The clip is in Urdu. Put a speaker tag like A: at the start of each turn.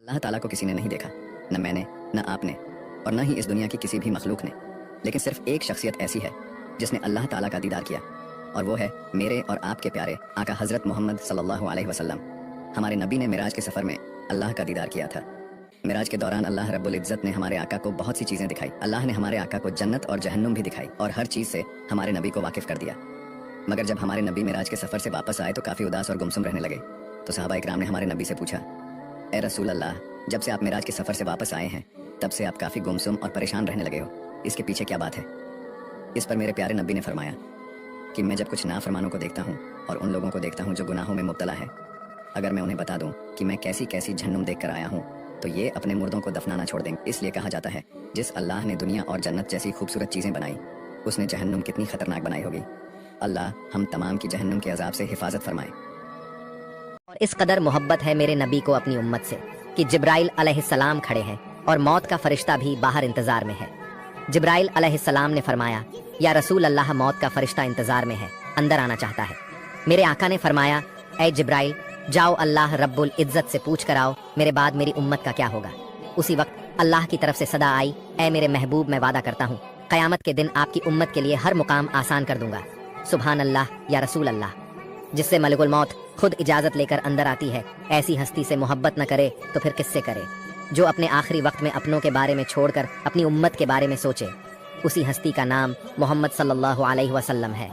A: اللہ تعالیٰ کو کسی نے نہیں دیکھا، نہ میں نے، نہ آپ نے، اور نہ ہی اس دنیا کی کسی بھی مخلوق نے، لیکن صرف ایک شخصیت ایسی ہے جس نے اللہ تعالیٰ کا دیدار کیا، اور وہ ہے میرے اور آپ کے پیارے آقا حضرت محمد صلی اللہ علیہ وسلم۔ ہمارے نبی نے معراج کے سفر میں اللہ کا دیدار کیا تھا۔ معراج کے دوران اللہ رب العزت نے ہمارے آقا کو بہت سی چیزیں دکھائی۔ اللہ نے ہمارے آقا کو جنت اور جہنم بھی دکھائی اور ہر چیز سے ہمارے نبی کو واقف کر دیا۔ مگر جب ہمارے نبی معراج کے سفر سے واپس آئے تو کافی اداس اور گمسم رہنے لگے، تو صحابہ اکرام نے ہمارے نبی سے پوچھا، اے رسول اللہ، جب سے آپ معراج کے سفر سے واپس آئے ہیں تب سے آپ کافی گمسم اور پریشان رہنے لگے ہو، اس کے پیچھے کیا بات ہے؟ اس پر میرے پیارے نبی نے فرمایا کہ میں جب کچھ نافرمانوں کو دیکھتا ہوں اور ان لوگوں کو دیکھتا ہوں جو گناہوں میں مبتلا ہے، اگر میں انہیں بتا دوں کہ میں کیسی کیسی جہنم دیکھ کر آیا ہوں تو یہ اپنے مردوں کو دفنانا چھوڑ دیں گے۔ اس لیے کہا جاتا ہے جس اللہ نے دنیا اور جنت جیسی خوبصورت چیزیں بنائی اس نے جہنم کتنی خطرناک بنائی ہوگی۔ اللہ ہم تمام کی جہنم کے عذاب سے حفاظت فرمائے۔
B: اور اس قدر محبت ہے میرے نبی کو اپنی امت سے کہ جبرائیل علیہ السلام کھڑے ہیں اور موت کا فرشتہ بھی باہر انتظار میں ہے۔ جبرائیل علیہ السلام نے فرمایا، یا رسول اللہ، موت کا فرشتہ انتظار میں ہے، اندر آنا چاہتا ہے۔ میرے آقا نے فرمایا، اے جبرائیل، جاؤ اللہ رب العزت سے پوچھ کر آؤ میرے بعد میری امت کا کیا ہوگا۔ اسی وقت اللہ کی طرف سے صدا آئی، اے میرے محبوب، میں وعدہ کرتا ہوں قیامت کے دن آپ کی امت کے لیے ہر مقام آسان کر دوں گا۔ سبحان اللہ، یا رسول اللہ۔ جس سے ملک الموت خود اجازت لے کر اندر آتی ہے، ایسی ہستی سے محبت نہ کرے تو پھر کس سے کرے؟ جو اپنے آخری وقت میں اپنوں کے بارے میں چھوڑ کر اپنی امت کے بارے میں سوچے، اسی ہستی کا نام محمد صلی اللہ علیہ وسلم ہے۔